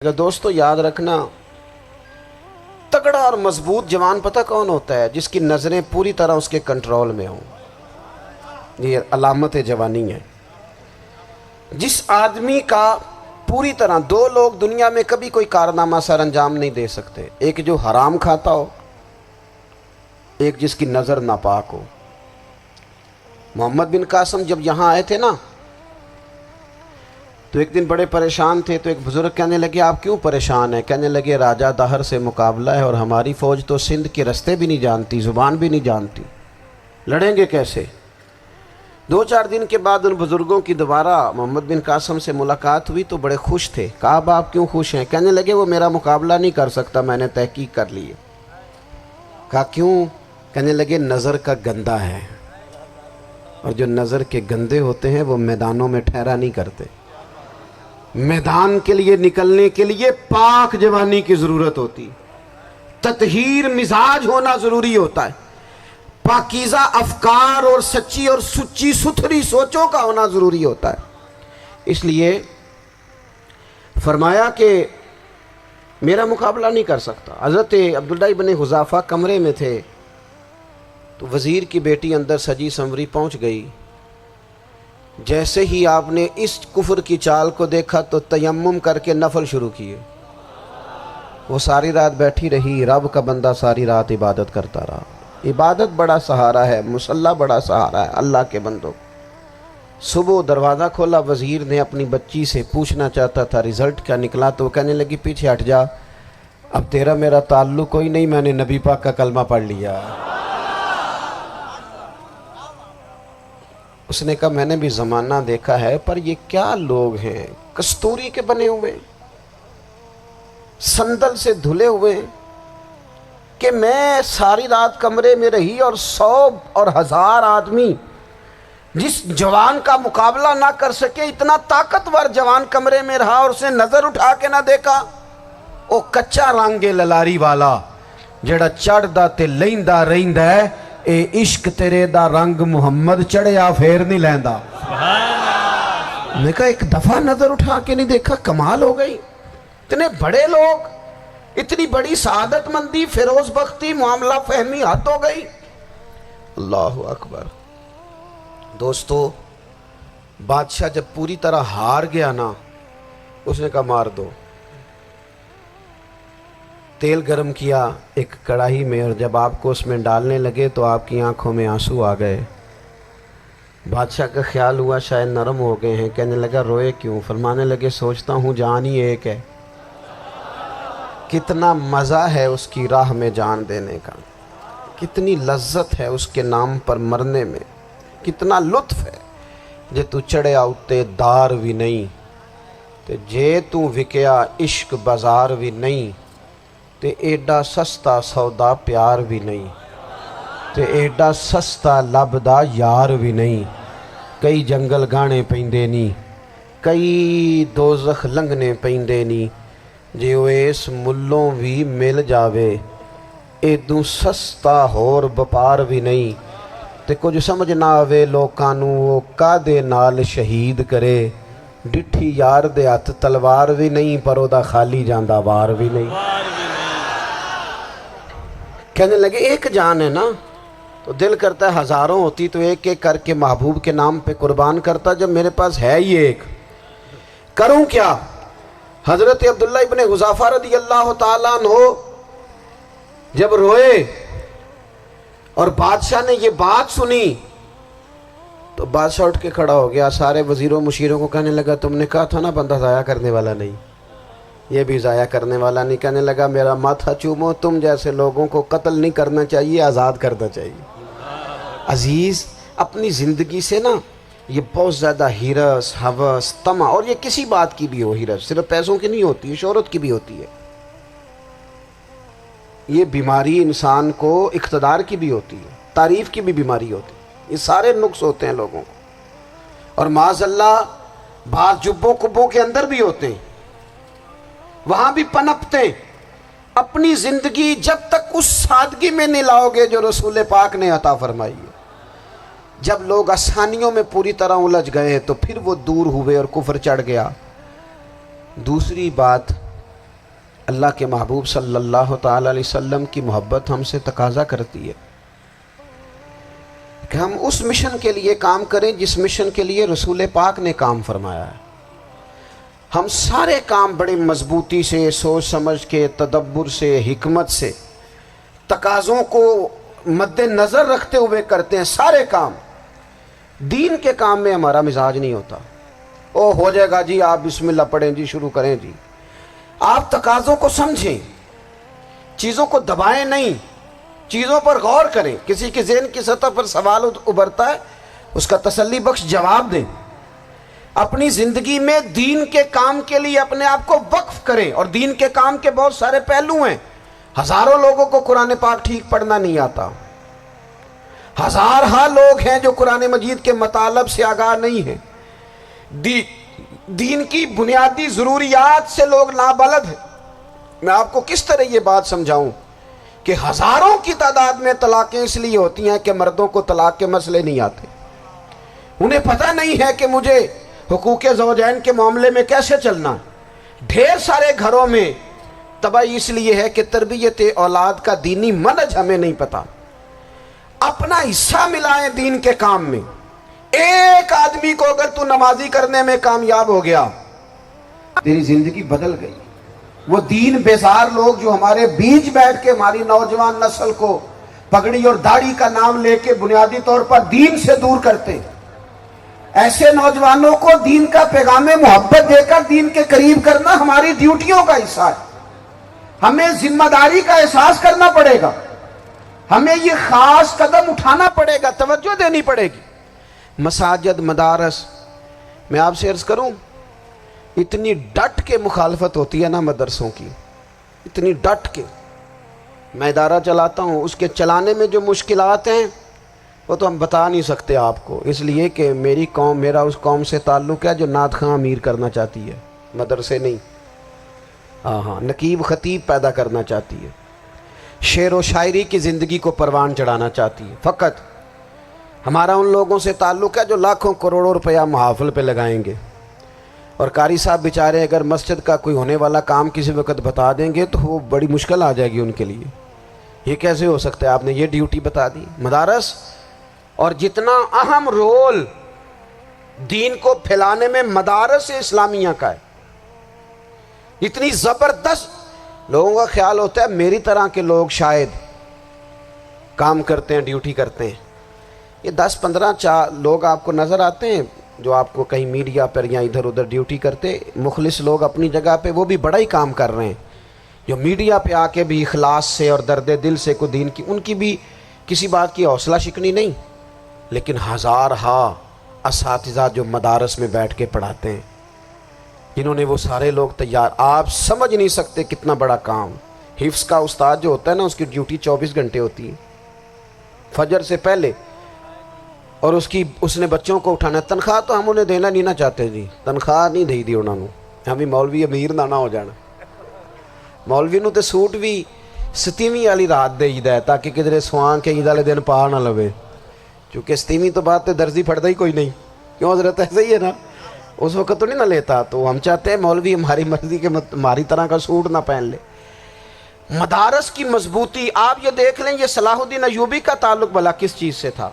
دوستو یاد رکھنا، تگڑا اور مضبوط جوان پتہ کون ہوتا ہے؟ جس کی نظریں پوری طرح اس کے کنٹرول میں ہوں۔ یہ علامت جوانی ہے۔ جس آدمی کا پوری طرح دو لوگ دنیا میں کبھی کوئی کارنامہ سر انجام نہیں دے سکتے، ایک جو حرام کھاتا ہو، ایک جس کی نظر ناپاک ہو۔ محمد بن قاسم جب یہاں آئے تھے نا تو ایک دن بڑے پریشان تھے، تو ایک بزرگ کہنے لگے آپ کیوں پریشان ہیں؟ کہنے لگے راجہ دہر سے مقابلہ ہے اور ہماری فوج تو سندھ کے رستے بھی نہیں جانتی، زبان بھی نہیں جانتی، لڑیں گے کیسے؟ دو چار دن کے بعد ان بزرگوں کی دوبارہ محمد بن قاسم سے ملاقات ہوئی تو بڑے خوش تھے۔ کہا اب آپ کیوں خوش ہیں؟ کہنے لگے وہ میرا مقابلہ نہیں کر سکتا، میں نے تحقیق کر لی ہے۔ کہا کیوں؟ کہنے لگے نظر کا گندہ ہے، اور جو نظر کے گندے ہوتے ہیں وہ میدانوں میں ٹھہرا نہیں کرتے۔ میدان کے لیے نکلنے کے لیے پاک جوانی کی ضرورت ہوتی، تطہیر مزاج ہونا ضروری ہوتا ہے، پاکیزہ افکار اور سچی اور سچی ستھری سوچوں کا ہونا ضروری ہوتا ہے۔ اس لیے فرمایا کہ میرا مقابلہ نہیں کر سکتا۔ حضرت عبداللہ ابن حذافہ کمرے میں تھے تو وزیر کی بیٹی اندر سجی سنوری پہنچ گئی۔ جیسے ہی آپ نے اس کفر کی چال کو دیکھا تو تیمم کر کے نفل شروع کیے۔ وہ ساری رات بیٹھی رہی، رب کا بندہ ساری رات عبادت کرتا رہا۔ عبادت بڑا سہارا ہے، مصلی بڑا سہارا ہے اللہ کے بندوں۔ صبح دروازہ کھولا، وزیر نے اپنی بچی سے پوچھنا چاہتا تھا رزلٹ کیا نکلا، تو وہ کہنے لگی پیچھے ہٹ جا، اب تیرا میرا تعلق کوئی نہیں، میں نے نبی پاک کا کلمہ پڑھ لیا۔ اس نے کہا میں نے بھی زمانہ دیکھا ہے، پر یہ کیا لوگ ہیں، کستوری کے بنے ہوئے، سندل سے دھلے ہوئے، کہ میں ساری رات کمرے میں رہی اور 100 اور 1000 آدمی جس جوان کا مقابلہ نہ کر سکے، اتنا طاقتور جوان کمرے میں رہا اور اسے نظر اٹھا کے نہ دیکھا۔ او کچا رانگے للاری والا جڑا چڑھدا تے لیندا رہندا ہے، اے عشق تیرے دا رنگ محمد چڑھیا پھر نہیں لیندا۔ میں نے کہا ایک دفعہ نظر اٹھا کے نہیں دیکھا، کمال ہو گئی۔ اتنے بڑے لوگ، اتنی بڑی سعادت مندی، فیروز بختی، معاملہ فہمی حد ہو گئی۔ اللہ اکبر۔ دوستو بادشاہ جب پوری طرح ہار گیا نا، اس نے کہا مار دو۔ تیل گرم کیا ایک کڑاہی میں، اور جب آپ کو اس میں ڈالنے لگے تو آپ کی آنکھوں میں آنسو آ گئے۔ بادشاہ کا خیال ہوا شاید نرم ہو گئے ہیں، کہنے لگا روئے کیوں؟ فرمانے لگے سوچتا ہوں جان ہی ایک ہے، کتنا مزہ ہے اس کی راہ میں جان دینے کا، کتنی لذت ہے اس کے نام پر مرنے میں، کتنا لطف ہے۔ جے تو چڑھیا اتے دار بھی نہیں، تے جے تو وکیا عشق بازار بھی نہیں، تے ایڈا سستا سودا پیار بھی نہیں، تے ایڈا سستا لبدا یار بھی نہیں۔ کئی جنگل گانے پیندے نہیں، کئی دوزخ لنگنے پیندے نہیں، جے وہ اس ملوں بھی مل جاوے، ایدوں سستا ہور بپار بھی نہیں۔ تے کچھ سمجھ نہ آوے لوکانوں وہ کادے نال شہید کرے، ڈٹھی یار دے ہاتھ تلوار بھی نہیں، پر او دا خالی جاندہ وار بھی نہیں۔ کہنے لگے ایک جان ہے نا، تو دل کرتا ہے ہزاروں ہوتی تو ایک ایک کر کے محبوب کے نام پہ قربان کرتا، جب میرے پاس ہے ہی ایک، کروں کیا؟ حضرت عبداللہ ابن حذافہ رضی اللہ تعالیٰ عنہ جب روئے اور بادشاہ نے یہ بات سنی تو بادشاہ اٹھ کے کھڑا ہو گیا، سارے وزیروں مشیروں کو کہنے لگا تم نے کہا تھا نا بندہ ضائع کرنے والا نہیں، یہ بھی ضائع کرنے والا نہیں۔ کہنے لگا میرا ماتھا چومو، تم جیسے لوگوں کو قتل نہیں کرنا چاہیے، آزاد کرنا چاہیے۔ عزیز اپنی زندگی سے نا یہ بہت زیادہ ہرس، ہوس، طمع، اور یہ کسی بات کی بھی ہو، ہرس صرف پیسوں کی نہیں ہوتی ہے، شہرت کی بھی ہوتی ہے، یہ بیماری انسان کو اقتدار کی بھی ہوتی ہے، تعریف کی بھی بیماری ہوتی ہے، یہ سارے نقص ہوتے ہیں لوگوں کو، اور معاذ اللہ بعض جبوں کبوں کے اندر بھی ہوتے ہیں، وہاں بھی پنپتے۔ اپنی زندگی جب تک اس سادگی میں نہیں لاؤ گے جو رسول پاک نے عطا فرمائی ہے، جب لوگ آسانیوں میں پوری طرح الجھ گئے تو پھر وہ دور ہوئے اور کفر چڑھ گیا۔ دوسری بات اللہ کے محبوب صلی اللہ تعالی علیہ وسلم کی محبت ہم سے تقاضا کرتی ہے کہ ہم اس مشن کے لیے کام کریں جس مشن کے لیے رسول پاک نے کام فرمایا ہے۔ ہم سارے کام بڑے مضبوطی سے، سوچ سمجھ کے، تدبر سے، حکمت سے، تقاضوں کو مد نظر رکھتے ہوئے کرتے ہیں سارے کام۔ دین کے کام میں ہمارا مزاج نہیں ہوتا، او ہو جائے گا جی، آپ بسم اللہ پڑھیں جی، شروع کریں جی۔ آپ تقاضوں کو سمجھیں، چیزوں کو دبائیں نہیں، چیزوں پر غور کریں۔ کسی کے ذہن کی سطح پر سوال ابھرتا ہے، اس کا تسلی بخش جواب دیں۔ اپنی زندگی میں دین کے کام کے لیے اپنے آپ کو وقف کریں، اور دین کے کام کے بہت سارے پہلو ہیں۔ ہزاروں لوگوں کو قرآن پاک ٹھیک پڑھنا نہیں آتا، ہزارہ لوگ ہیں جو قرآن مجید کے مطالب سے آگاہ نہیں ہیں، دین کی بنیادی ضروریات سے لوگ نابلد ہیں۔ میں آپ کو کس طرح یہ بات سمجھاؤں کہ ہزاروں کی تعداد میں طلاقیں اس لیے ہوتی ہیں کہ مردوں کو طلاق کے مسئلے نہیں آتے، انہیں پتہ نہیں ہے کہ مجھے حقوق زوجین کے معاملے میں کیسے چلنا۔ ڈھیر سارے گھروں میں تباہی اس لیے ہے کہ تربیت اولاد کا دینی منہج ہمیں نہیں پتا۔ اپنا حصہ ملائیں دین کے کام میں۔ ایک آدمی کو اگر تو نمازی کرنے میں کامیاب ہو گیا، تیری زندگی بدل گئی۔ وہ دین بیزار لوگ جو ہمارے بیچ بیٹھ کے ہماری نوجوان نسل کو پگڑی اور داڑھی کا نام لے کے بنیادی طور پر دین سے دور کرتے، ایسے نوجوانوں کو دین کا پیغام محبت دے کر دین کے قریب کرنا ہماری ڈیوٹیوں کا حصہ ہے۔ ہمیں ذمہ داری کا احساس کرنا پڑے گا، ہمیں یہ خاص قدم اٹھانا پڑے گا، توجہ دینی پڑے گی۔ مساجد، مدارس، میں آپ سے عرض کروں، اتنی ڈٹ کے مخالفت ہوتی ہے نا مدرسوں کی، اتنی ڈٹ کے۔ میں ادارہ چلاتا ہوں، اس کے چلانے میں جو مشکلات ہیں وہ تو ہم بتا نہیں سکتے آپ کو، اس لیے کہ میری قوم، میرا اس قوم سے تعلق ہے جو نعت خواں امیر کرنا چاہتی ہے، مدرسے نہیں۔ ہاں، نقیب خطیب پیدا کرنا چاہتی ہے، شعر و شاعری کی زندگی کو پروان چڑھانا چاہتی ہے۔ فقط ہمارا ان لوگوں سے تعلق ہے جو لاکھوں کروڑوں روپیہ محافل پہ لگائیں گے، اور قاری صاحب بیچارے اگر مسجد کا کوئی ہونے والا کام کسی وقت بتا دیں گے تو وہ بڑی مشکل آ جائے گی ان کے لیے۔ یہ کیسے ہو سکتا ہے، آپ نے یہ ڈیوٹی بتا دی۔ مدارس اور جتنا اہم رول دین کو پھیلانے میں مدارس اسلامیہ کا ہے، اتنی زبردست، لوگوں کا خیال ہوتا ہے میری طرح کے لوگ شاید کام کرتے ہیں، ڈیوٹی کرتے ہیں۔ یہ 10-15 لوگ آپ کو نظر آتے ہیں جو آپ کو کہیں میڈیا پر یا ادھر ادھر ڈیوٹی کرتے، مخلص لوگ اپنی جگہ پہ، وہ بھی بڑا ہی کام کر رہے ہیں، جو میڈیا پہ آ کے بھی اخلاص سے اور درد دل سے کو دین کی، ان کی بھی کسی بات کی حوصلہ شکنی نہیں۔ لیکن ہزارہ اساتذہ جو مدارس میں بیٹھ کے پڑھاتے ہیں، جنہوں نے وہ سارے لوگ تیار، آپ سمجھ نہیں سکتے کتنا بڑا کام۔ حفظ کا استاد جو ہوتا ہے نا، اس کی ڈیوٹی 24 گھنٹے ہوتی ہے، فجر سے پہلے، اور اس نے بچوں کو اٹھانا ہے۔ تنخواہ تو ہم انہیں دینا نہیں نہ چاہتے جی، تنخواہ نہیں دی انہوں نے، ہمیں مولوی امیر نہ ہو جانا۔ مولوی نو تے سوٹ بھی 27ویں والی رات دے ہے تاکہ کدھر سوان کے عید والے دن پا نہ لوے، چونکہ 27ویں تو بعد تے درزی پھڑتا ہی کوئی نہیں، کیوں حضرت ایسا ہی ہے نا، اس وقت تو نہیں نہ لیتا۔ تو ہم چاہتے ہیں مولوی ہماری مرضی کے ہماری طرح کا سوٹ نہ پہن لے۔ مدارس کی مضبوطی، آپ یہ دیکھ لیں، یہ صلاح الدین ایوبی کا تعلق بھلا کس چیز سے تھا؟